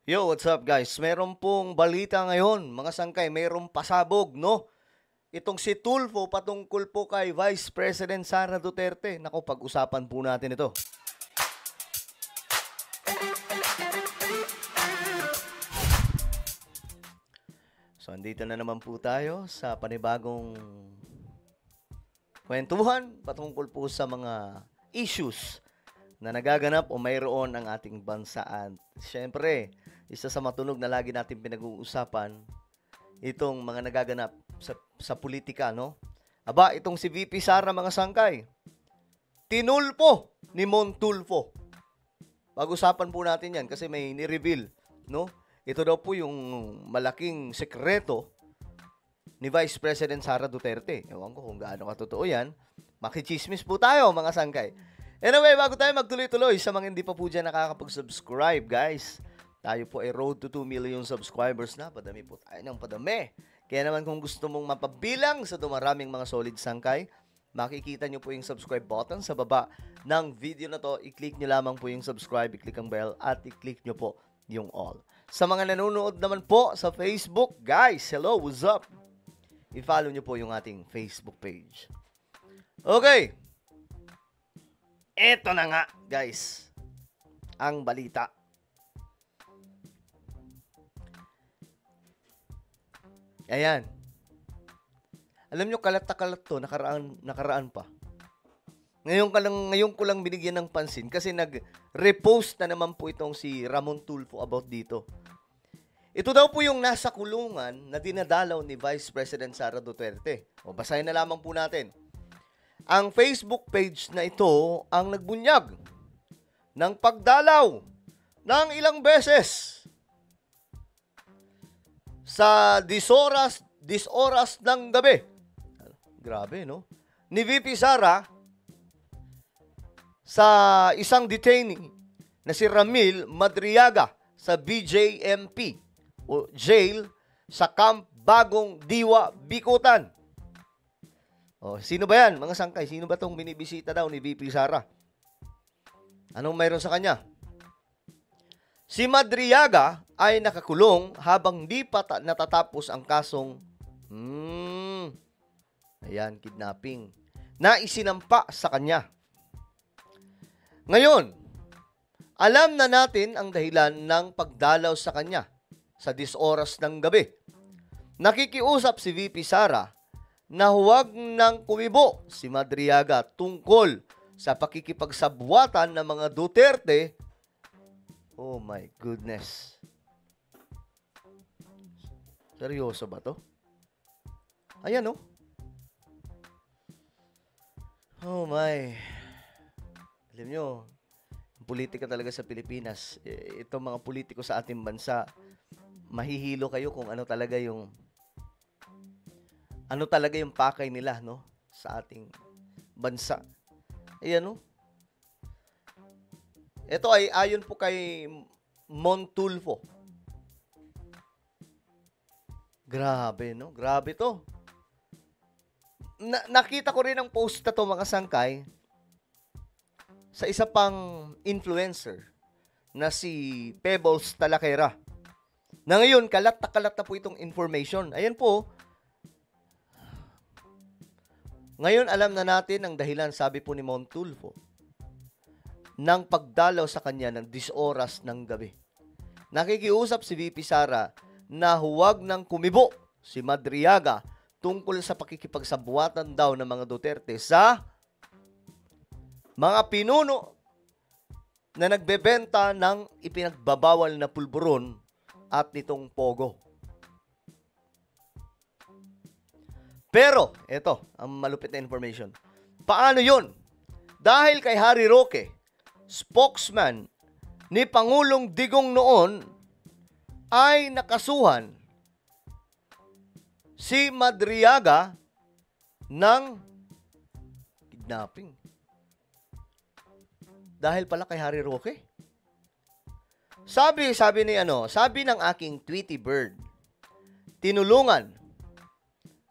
Yo, what's up guys? Meron pong balita ngayon, mga sangkay, merong pasabog, no? Itong si Tulfo patungkol po kay Vice President Sara Duterte. Naku, pag-usapan po natin ito. So, andito na naman po tayo sa panibagong kwentuhan patungkol po sa mga issues na nagaganap o mayroon ang ating bansa. At syempre, isa sa matunog na lagi natin pinag-uusapan, itong mga nagaganap sa politika, no? Aba, itong si VP Sara, mga sangkay, tinulpo ni Montulfo. Pag-usapan po natin yan kasi may ni-reveal, no? Ito daw po yung malaking sekreto ni Vice President Sara Duterte. Ewan ko kung gaano katotoo yan. Makichismis po tayo, mga sangkay. Anyway, bago tayo magtuloy-tuloy, sa mga hindi pa po dyan nakakapag-subscribe, guys, tayo po ay road to 2 million subscribers na. Padami po tayo ng padami. Kaya naman kung gusto mong mapabilang sa dumaraming mga solid sangkay, makikita nyo po yung subscribe button sa baba ng video na to. I-click nyo lamang po yung subscribe, i-click ang bell, at i-click nyo po yung all. Sa mga nanonood naman po sa Facebook, guys, hello, what's up? I-follow nyo po yung ating Facebook page. Okay. Eto na nga, guys, ang balita. Ayan. Alam nyo, kalat na kalat to, nakaraan pa. Ngayon ko lang binigyan ng pansin kasi nag-repost na naman po itong si Ramon Tulfo about dito. Ito daw po yung nasa kulungan na dinadalaw ni Vice President Sara Duterte. O, basahin na lamang po natin. Ang Facebook page na ito ang nagbunyag ng pagdalaw ng ilang beses sa 10 oras ng gabi. Grabe, no? Ni VP Sara sa isang detainee na si Ramil Madriaga sa BJMP o jail sa Camp Bagong Diwa, Bikutan. O, sino ba yan, mga sangkay? Sino ba itong binibisita daw ni VP Sara? Anong mayroon sa kanya? Si Madriaga ay nakakulong habang di pa natatapos ang kasong ayan, kidnapping na isinampa sa kanya. Ngayon, alam na natin ang dahilan ng pagdalaw sa kanya sa 10 oras ng gabi. Nakikiusap si VP Sara na huwag nang kumibo si Madriaga tungkol sa pakikipagsabwatan ng mga Duterte. Oh my goodness. Seryoso ba to? Ayan, oh. Oh my. Alam nyo, ang politika talaga sa Pilipinas, itong mga politiko sa ating bansa, mahihilo kayo kung ano talaga yung pakay nila, no, sa ating bansa. Ayan, no. Ito ay ayon po kay Montulfo. Grabe, no? Grabe to. Nakita ko rin ang post na to, mga sangkay, sa isa pang influencer na si Pebbles Talakera. Na ngayon, kalat na po itong information. Ayan po. Ngayon, alam na natin ang dahilan, sabi po ni Montulfo, ng pagdalaw sa kanya ng 10 oras ng gabi. Nakikiusap si VP Sara na huwag nang kumibo si Madriaga tungkol sa pakikipagsabuatan daw ng mga Duterte sa mga pinuno na nagbebenta ng ipinagbabawal na pulburon at nitong pogo. Pero, eto, ang malupit na information. Paano yun? Dahil kay Harry Roque, spokesman ni Pangulong Digong noon, ay nakasuhan si Madriaga ng kidnapping. Dahil pala kay Harry Roque. Sabi ng aking Tweety Bird, tinulungan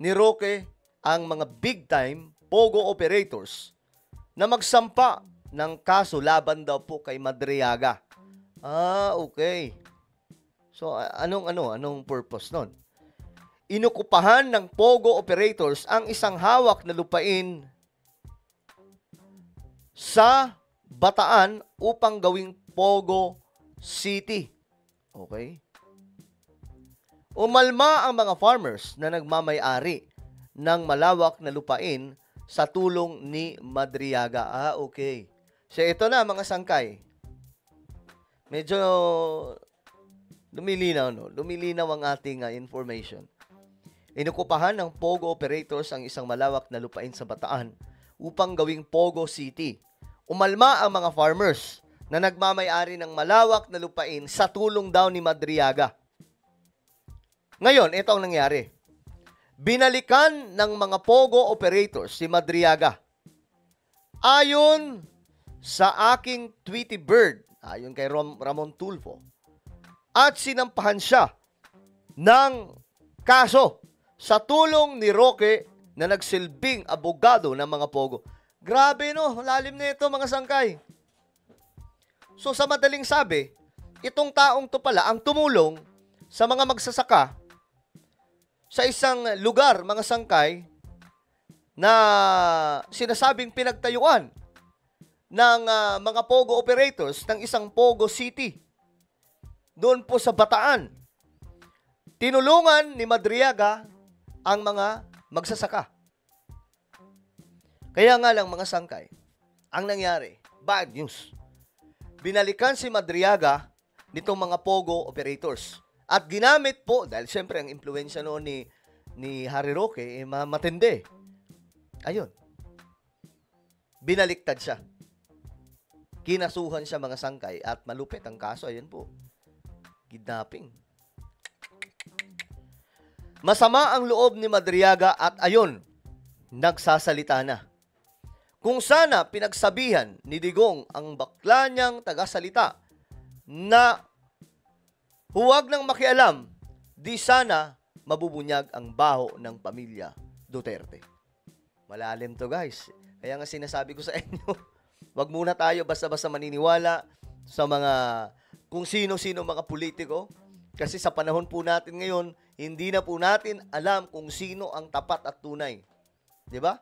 ni Roque ang mga big time pogo operators na magsampa ng kaso laban daw po kay Madriaga. Ah, okay. So, anong purpose nun? Inukupahan ng POGO operators ang isang hawak na lupain sa Bataan upang gawing POGO City. Okay? Umalma ang mga farmers na nagmamay-ari ng malawak na lupain sa tulong ni Madriaga. Okay. So, ito na mga sangkay. Medyo lumilinaw, no? Lumilinaw ang ating information. Inukupahan ng POGO operators ang isang malawak na lupain sa Bataan upang gawing POGO City. Umalma ang mga farmers na nagmamay-ari ng malawak na lupain sa tulong daw ni Madriaga. Ngayon, ito ang nangyari. Binalikan ng mga POGO operators si Madriaga. Ayon sa aking Tweety Bird, ayon kay Ramon Tulfo, at sinampahan siya ng kaso sa tulong ni Roque na nagsilbing abogado ng mga POGO. Grabe no, lalim na ito mga sangkay. So sa madaling sabi, itong taong to pala ang tumulong sa mga magsasaka sa isang lugar, mga sangkay, na sinasabing pinagtayuan ng mga POGO operators ng isang POGO City. Doon po sa Bataan. Tinulungan ni Madriaga ang mga magsasaka. Kaya nga lang mga sangkay, ang nangyari, bad news. Binalikan si Madriaga nitong mga POGO operators. At ginamit po, dahil siyempre ang impluensya noon ni Harry Roque, matindi. Ayun. Binaliktad siya. Kinasuhan siya mga sangkay at malupit ang kaso. Ayun po. Kidnapping. Masama ang loob ni Madriaga at ayun, nagsasalita na. Kung sana pinagsabihan ni Digong ang bakla niyang tagasalita na huwag nang makialam, di sana mabubunyag ang baho ng pamilya Duterte. Malalim to guys. Kaya nga sinasabi ko sa inyo, wag muna tayo basta-basta maniniwala sa mga kung sino-sino mga politiko. Kasi sa panahon po natin ngayon, hindi na po natin alam kung sino ang tapat at tunay. Di ba?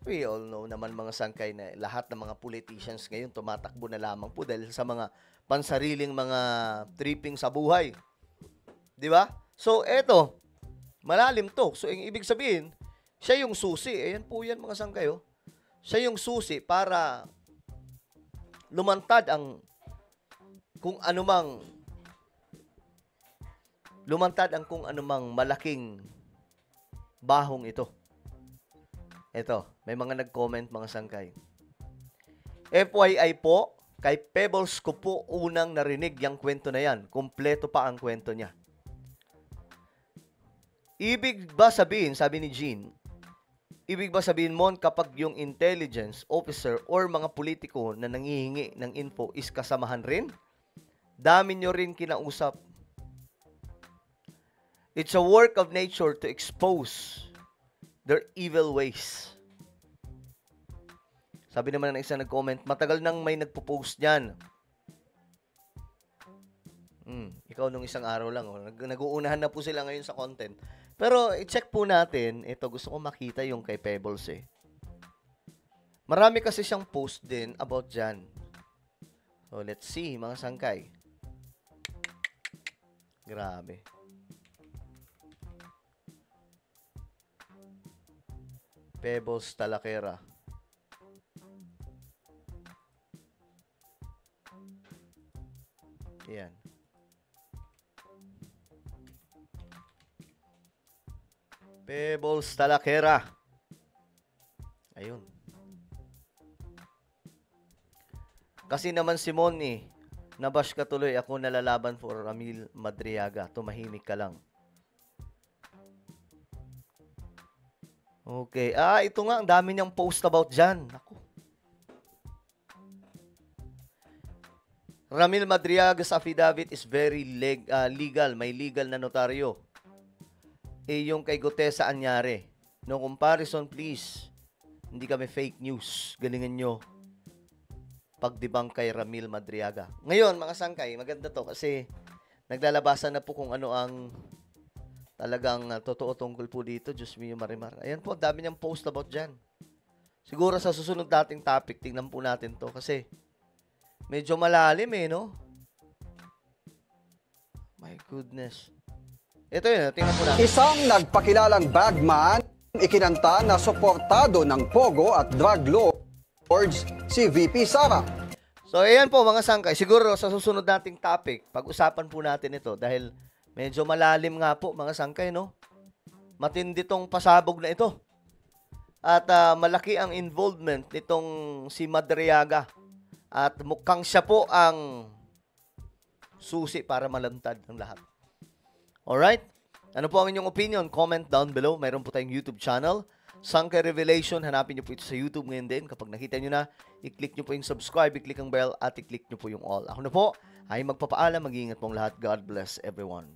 We all know naman mga sangkay na lahat ng mga politicians ngayon tumatakbo na lamang po dahil sa mga pansariling mga tripping sa buhay. Di ba? So, eto, malalim to. So, yung ibig sabihin, siya yung susi. Ayan po yan mga sangkay. Oh. Siya yung susi para lumantad ang kung anumang malaking bahong ito. Ito, may mga nag-comment mga sangkay. FYI po, kay Pebbles ko po unang narinig yung kwento na yan. Kompleto pa ang kwento niya. Ibig ba sabihin, sabi ni Jean, ibig ba sabihin mo kapag yung intelligence officer or mga politiko na nangihingi ng info is kasamahan rin? Dami nyo rin kinausap. It's a work of nature to expose their evil ways. Sabi naman ng isang nag-comment, matagal nang may nagpo-post niyan. Ikaw nung isang araw lang. Oh. Nag-uunahan na po sila ngayon sa content. Pero i-check po natin. Ito, gusto ko makita yung kay Pebbles eh. Marami kasi siyang post din about dyan. So, let's see, mga sangkay. Grabe. Pebbles Talakera. Yan. Pebbles Talakera. Ayun. Kasi naman si Moni, nabash ka tuloy, ako nalalaban for Ramil Madriaga. Tumahimik ka lang. Okay. Ito nga, ang dami niyang post about dyan. Ako. Ramil Madriaga's affidavit is very legal. May legal na notaryo. Yung kay Gutesa Anyare. No comparison, please. Hindi kami fake news. Galingan nyo. Pagdibang kay Ramil Madriaga. Ngayon, mga sangkay, maganda to kasi naglalabasan na po kung ano ang talagang totoo tungkol po dito. Diyos mio, Marimar. Ayan po, dami niyang post about dyan. Siguro sa susunod nating topic, tingnan po natin to kasi medyo malalim no? My goodness. Ito yun, tingnan po natin. Isang nagpakilalang bagman, ikinanta na suportado ng Pogo at drug lords si VP Sara. So, ayan po mga sangkay. Siguro sa susunod nating topic, pag-usapan po natin ito dahil medyo malalim nga po mga sangkay, no? Matindi tong pasabog na ito. At malaki ang involvement nitong si Madriaga. At mukhang siya po ang susi para malantad ng lahat. Alright? Ano po ang inyong opinion? Comment down below. Mayroon po tayong YouTube channel. Sangkay Revelation. Hanapin nyo po ito sa YouTube ngayon din. Kapag nakita nyo na, i-click nyo po yung subscribe, i-click ang bell, at i-click nyo po yung all. Ako na po ay magpapaalam. Mag-iingat pong lahat. God bless everyone.